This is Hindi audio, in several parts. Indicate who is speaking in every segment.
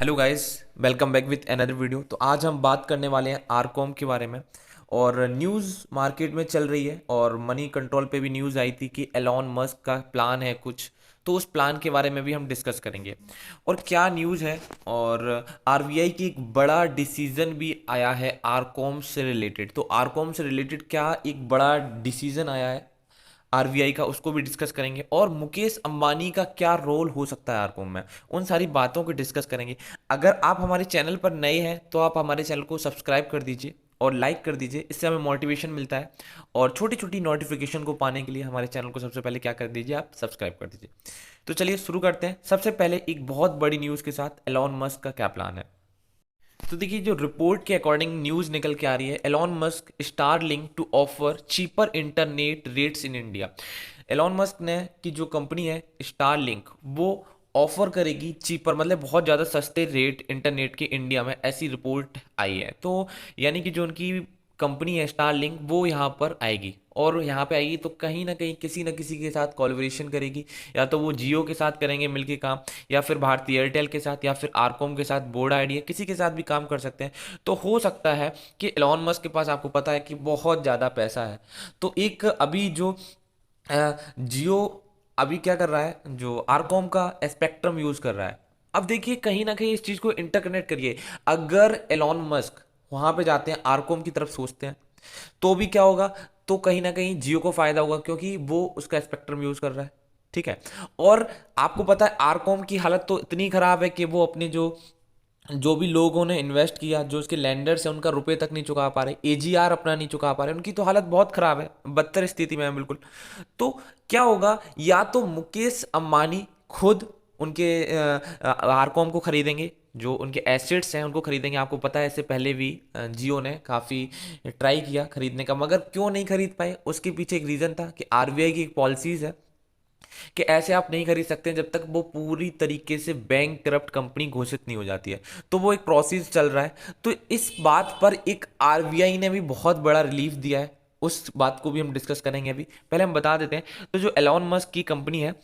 Speaker 1: Hello guys, welcome back with another video. तो आज हम बात करने वाले हैं आरकॉम के बारे में। और न्यूज़ मार्केट में चल रही है और मनी कंट्रोल पे भी न्यूज़ आई थी कि एलॉन मस्क का प्लान है कुछ। तो उस प्लान के बारे में भी हम डिस्कस करेंगे और क्या न्यूज़ है। और आरबीआई की एक बड़ा डिसीजन भी आया है आरकॉम से रिलेटेड। तो आरकॉम से रिलेटेड क्या एक बड़ा डिसीजन आया है आरबीआई का, उसको भी डिस्कस करेंगे। और मुकेश अंबानी का क्या रोल हो सकता है आरकॉम में, उन सारी बातों को डिस्कस करेंगे। अगर आप हमारे चैनल पर नए हैं तो आप हमारे चैनल को सब्सक्राइब कर दीजिए और लाइक कर दीजिए, इससे हमें मोटिवेशन मिलता है। और छोटी छोटी नोटिफिकेशन को पाने के लिए हमारे चैनल को सबसे पहले क्या कर दीजिए, आप सब्सक्राइब कर दीजिए। तो चलिए शुरू करते हैं। सबसे पहले एक बहुत बड़ी न्यूज़ के साथ, एलॉन मस्क का क्या प्लान है। तो देखिए, जो रिपोर्ट के अकॉर्डिंग न्यूज़ निकल के आ रही है, Elon Musk Starlink to offer cheaper internet rates in India. Elon Musk ने की जो कंपनी है स्टारलिंक, वो ऑफर करेगी चीपर, मतलब बहुत ज़्यादा सस्ते रेट इंटरनेट के इंडिया में, ऐसी रिपोर्ट आई है। तो यानी कि जो उनकी कंपनी है स्टारलिंक, वो यहाँ पर आएगी। और यहाँ पे आएगी तो कहीं ना कहीं किसी न किसी के साथ कोलैबोरेशन करेगी। या तो वो जियो के साथ करेंगे मिलके काम, या फिर भारती एयरटेल के साथ, या फिर आरकॉम के साथ, बोर्ड आइडिया, किसी के साथ भी काम कर सकते हैं। तो हो सकता है कि एलॉन मस्क के पास, आपको पता है कि बहुत ज़्यादा पैसा है। तो एक अभी जो जियो अभी क्या कर रहा है, जो आरकॉम का स्पेक्ट्रम यूज़ कर रहा है। अब देखिए, कहीं ना कहीं इस चीज़ को इंटरकनेक्ट करिए। अगर एलॉन मस्क वहाँ पे जाते हैं, आरकॉम की तरफ सोचते हैं, तो भी क्या होगा, तो कहीं ना कहीं जियो को फायदा होगा क्योंकि वो उसका स्पेक्ट्रम यूज कर रहा है। ठीक है। और आपको पता है आरकॉम की हालत तो इतनी खराब है कि वो अपने जो जो भी लोगों ने इन्वेस्ट किया, जो उसके लैंडर्स हैं, उनका रुपए तक नहीं चुका पा रहे, एजीआर अपना नहीं चुका पा रहे, उनकी तो हालत बहुत खराब है, बदतर स्थिति में है बिल्कुल। तो क्या होगा, या तो मुकेश अंबानी खुद उनके आरकॉम को खरीदेंगे, जो उनके एसेट्स हैं उनको खरीदेंगे। आपको पता है इससे पहले भी जियो ने काफ़ी ट्राई किया खरीदने का, मगर क्यों नहीं खरीद पाए, उसके पीछे एक रीज़न था कि आरबीआई की एक पॉलिसीज है कि ऐसे आप नहीं खरीद सकते जब तक वो पूरी तरीके से बैंक करप्ट कंपनी घोषित नहीं हो जाती है। तो वो एक प्रोसेस चल रहा है। तो इस बात पर एक आरबीआई ने भी बहुत बड़ा रिलीफ दिया है, उस बात को भी हम डिस्कस करेंगे। अभी पहले हम बता देते हैं, तो जो एलॉन मस्क की कंपनी है,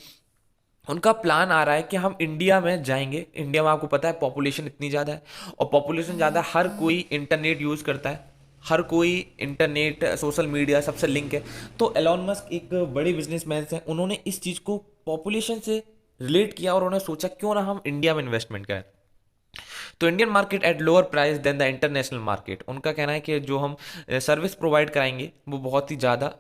Speaker 1: उनका प्लान आ रहा है कि हम इंडिया में जाएंगे। इंडिया में आपको पता है पॉपुलेशन इतनी ज़्यादा है, और पॉपुलेशन ज़्यादा, हर कोई इंटरनेट यूज़ करता है, हर कोई इंटरनेट, सोशल मीडिया सबसे लिंक है। तो एलॉन मस्क एक बड़े बिजनेसमैन हैं, उन्होंने इस चीज़ को पॉपुलेशन से रिलेट किया और उन्होंने सोचा क्यों ना हम इंडिया में इन्वेस्टमेंट करें। तो Indian market at lower price than the international market, उनका कहना है कि जो हम सर्विस प्रोवाइड कराएंगे वो बहुत ही ज़्यादा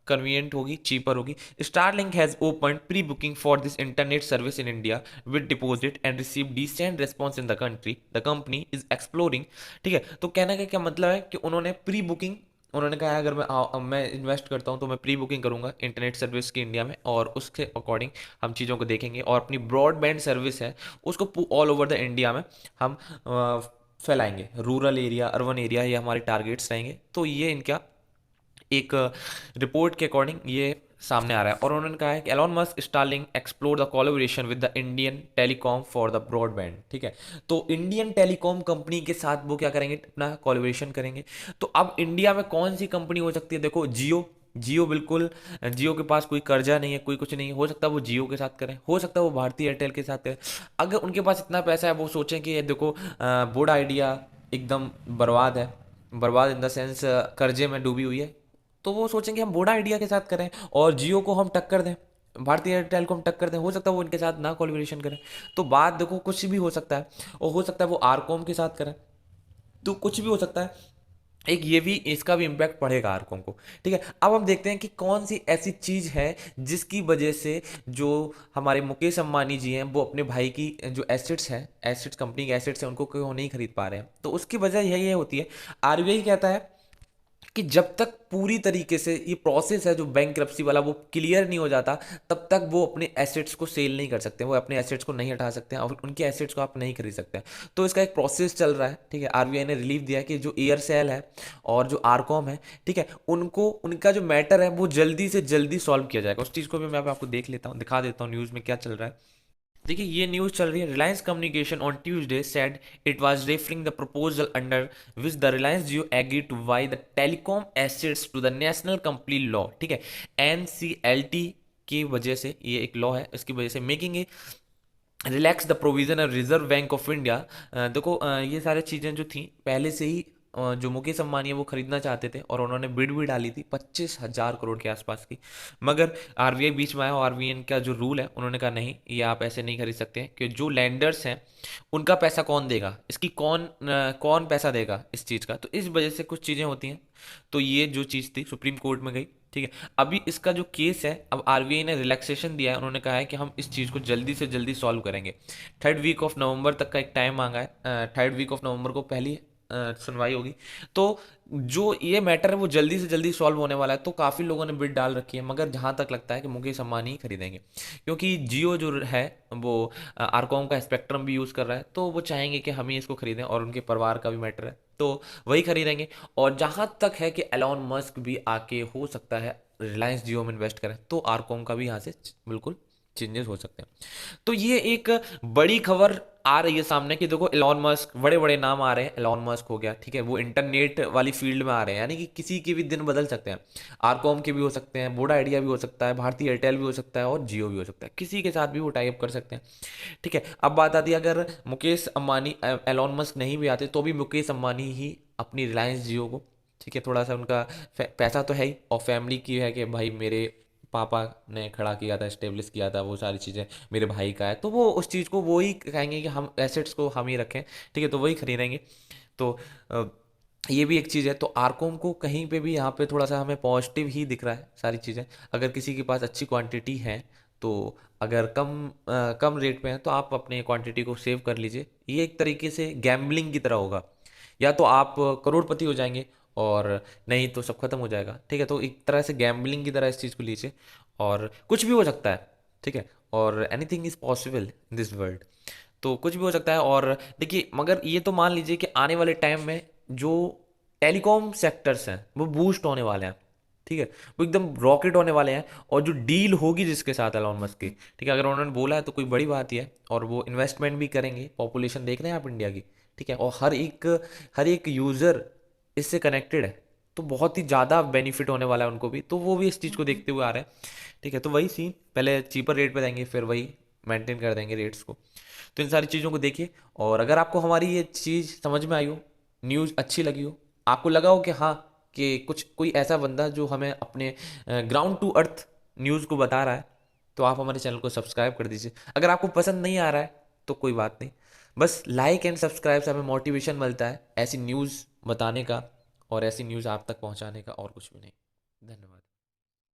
Speaker 1: कन्वीनियंट होगी, चीपर होगी। Starlink has open pre booking for this internet service in India with deposit and receive decent response in the country, the company is exploring. ठीक है। तो कहने का क्या मतलब है कि उन्होंने प्री बुकिंग, उन्होंने कहा है अगर मैं इन्वेस्ट करता हूं तो मैं प्री बुकिंग करूंगा इंटरनेट सर्विस की इंडिया में, और उसके अकॉर्डिंग हम चीज़ों को देखेंगे, और अपनी ब्रॉडबैंड सर्विस है उसको ऑल ओवर द इंडिया में हम फैलाएंगे। रूरल एरिया, अर्बन एरिया, ये हमारे टारगेट्स रहेंगे। तो ये इनका एक रिपोर्ट के अकॉर्डिंग ये सामने आ रहा है। और उन्होंने कहा है कि Elon Musk Starlink explore the collaboration with the Indian telecom for the broadband. ठीक है। तो इंडियन टेलीकॉम कंपनी के साथ वो क्या करेंगे, अपना कोलैबोरेशन करेंगे। तो अब इंडिया में कौन सी कंपनी हो सकती है, देखो जियो। जियो बिल्कुल, जियो के पास कोई कर्जा नहीं है, कोई कुछ नहीं है, हो सकता है वो जियो के साथ करें, हो सकता है वो भारती एयरटेल के साथ करें। अगर उनके पास इतना पैसा है, वो सोचें कि ये देखो बोड आइडिया एकदम बर्बाद है, बर्बाद इन द सेंस कर्जे में डूबी हुई है, तो वो सोचेंगे हम वोडा आइडिया के साथ करें और जियो को हम टक्कर दें, भारतीय एयरटेल को हम टक्कर दें। हो सकता है वो इनके साथ ना कोलैबोरेशन करें। तो बात देखो, कुछ भी हो सकता है। और हो सकता है वो आरकॉम के साथ करें, तो कुछ भी हो सकता है। एक ये भी, इसका भी इम्पैक्ट पड़ेगा आरकॉम को। ठीक है। अब हम देखते हैं कि कौन सी ऐसी चीज़ है जिसकी वजह से जो हमारे मुकेश अंबानी जी हैं, वो अपने भाई की जो एसेट्स हैं, एसेट्स, कंपनी के एसेट्स हैं, उनको क्यों नहीं खरीद पा रहे हैं। तो उसकी वजह यही होती है, आरबीआई कहता है कि जब तक पूरी तरीके से ये प्रोसेस है जो बैंक्रप्सी वाला वो क्लियर नहीं हो जाता, तब तक वो अपने एसेट्स को सेल नहीं कर सकते, वो अपने एसेट्स को नहीं हटा सकते हैं, और उनके एसेट्स को आप नहीं खरीद सकते हैं। तो इसका एक प्रोसेस चल रहा है। ठीक है। आरबीआई ने रिलीफ दिया है कि जो एयरसेल है और जो आरकॉम है, ठीक है, उनको, उनका जो मैटर है वो जल्दी से जल्दी सॉल्व किया जाएगा। उस चीज़ को भी मैं आपको देख लेता हूँ, दिखा देता हूँ न्यूज़ में क्या चल रहा है। देखिए, ये न्यूज़ चल रही है, Reliance communication on Tuesday said it was referring the proposal under which the Reliance Jio agree to buy the telecom assets to the national company law. ठीक है। एनसीएलटी की वजह से, ये एक लॉ है, इसकी वजह से making relax the provision of reserve bank of India. देखो ये सारी चीज़ें जो थी पहले से ही जो मुकेश अंबानी है वो खरीदना चाहते थे और उन्होंने बिड भी डाली थी 25,000 करोड़ के आसपास की। मगर आरबीआई बीच में आया और आरबीआई का जो रूल है उन्होंने कहा नहीं, ये आप ऐसे नहीं खरीद सकते हैं कि जो लैंडर्स हैं उनका पैसा कौन देगा, इसकी कौन पैसा देगा इस चीज़ का। तो इस वजह से कुछ चीज़ें होती हैं। तो ये जो चीज़ थी सुप्रीम कोर्ट में गई, ठीक है। अभी इसका जो केस है, अब आरबीआई ने रिलैक्सेशन दिया है, उन्होंने कहा है कि हम इस चीज़ को जल्दी से जल्दी सॉल्व करेंगे। 3rd वीक ऑफ नवंबर तक का एक टाइम मांगा है। 3rd वीक ऑफ नवंबर को पहली सुनवाई होगी। तो जो ये मैटर है वो जल्दी से जल्दी सॉल्व होने वाला है। तो काफ़ी लोगों ने बिड डाल रखी है, मगर जहाँ तक लगता है कि मुकेश अंबानी ही खरीदेंगे, क्योंकि जियो जो है वो आरकॉम का स्पेक्ट्रम भी यूज़ कर रहा है, तो वो चाहेंगे कि हम ही इसको खरीदें और उनके परिवार का भी मैटर है, तो वही खरीदेंगे। और जहाँ तक है कि एलॉन मस्क भी आके हो सकता है रिलायंस जियो में इन्वेस्ट करें, तो आरकॉम का भी यहाँ से बिल्कुल चेंजेस हो सकते हैं। तो ये एक बड़ी खबर आ रही है सामने कि देखो एलॉन मस्क, बड़े बड़े नाम आ रहे हैं। एलॉन मस्क हो गया, ठीक है, वो इंटरनेट वाली फील्ड में आ रहे हैं, यानी कि किसी के भी दिन बदल सकते हैं। आरकॉम के भी हो सकते हैं, वोडा आइडिया भी हो सकता है, भारतीय एयरटेल भी हो सकता है और जियो भी हो सकता है, किसी के साथ भी वो टाई अप कर सकते हैं, ठीक है। अब बात आती है अगर मुकेश अंबानी, एलॉन मस्क नहीं भी आते तो भी मुकेश अंबानी ही अपनी रिलायंस जियो को, ठीक है, थोड़ा सा उनका पैसा तो है ही और फैमिली की है कि भाई मेरे पापा ने खड़ा किया था, स्टेब्लिश किया था, वो सारी चीज़ें मेरे भाई का है, तो वो उस चीज़ को वो ही कहेंगे कि हम एसेट्स को हम ही रखें, ठीक है, तो वही खरीदेंगे। तो अ, ये भी एक चीज़ है। तो आरकॉम को कहीं पे भी यहाँ पे थोड़ा सा हमें पॉजिटिव ही दिख रहा है सारी चीज़ें। अगर किसी के पास अच्छी क्वांटिटी है तो अगर कम रेट पे है तो आप अपने क्वांटिटी को सेव कर लीजिए। ये एक तरीके से गैम्बलिंग की तरह होगा, या तो आप करोड़पति हो जाएंगे और नहीं तो सब खत्म हो जाएगा, ठीक है। तो एक तरह से गैम्बलिंग की तरह इस चीज़ को लीजिए और कुछ भी हो सकता है, ठीक है। और anything is possible in this world, तो कुछ भी हो सकता है। और देखिए, मगर ये तो मान लीजिए कि आने वाले टाइम में जो टेलीकॉम सेक्टर्स हैं वो बूस्ट होने वाले हैं, ठीक है, वो एकदम रॉकेट होने वाले हैं। और जो डील होगी जिसके साथ एलॉन मस्क की, ठीक है, अगर उन्होंने बोला है तो कोई बड़ी बात ही है। और वो इन्वेस्टमेंट भी करेंगे, पॉपुलेशन देख रहे हैं आप इंडिया की, ठीक है, और हर एक यूज़र इससे कनेक्टेड है, तो बहुत ही ज़्यादा बेनिफिट होने वाला है उनको भी, तो वो भी इस चीज़ को देखते हुए आ रहे हैं, ठीक है। तो वही सीन, पहले चीपर रेट पे देंगे फिर वही मेंटेन कर देंगे रेट्स को। तो इन सारी चीज़ों को देखिए। और अगर आपको हमारी ये चीज़ समझ में आई हो, न्यूज़ अच्छी लगी हो, आपको लगा हो कि हाँ, कि कुछ कोई ऐसा बंदा जो हमें अपने ग्राउंड टू अर्थ न्यूज़ को बता रहा है, तो आप हमारे चैनल को सब्सक्राइब कर दीजिए। अगर आपको पसंद नहीं आ रहा है तो कोई बात नहीं, बस लाइक एंड सब्सक्राइब से हमें मोटिवेशन मिलता है ऐसी न्यूज़ बताने का और ऐसी न्यूज़ आप तक पहुंचाने का, और कुछ भी नहीं। धन्यवाद।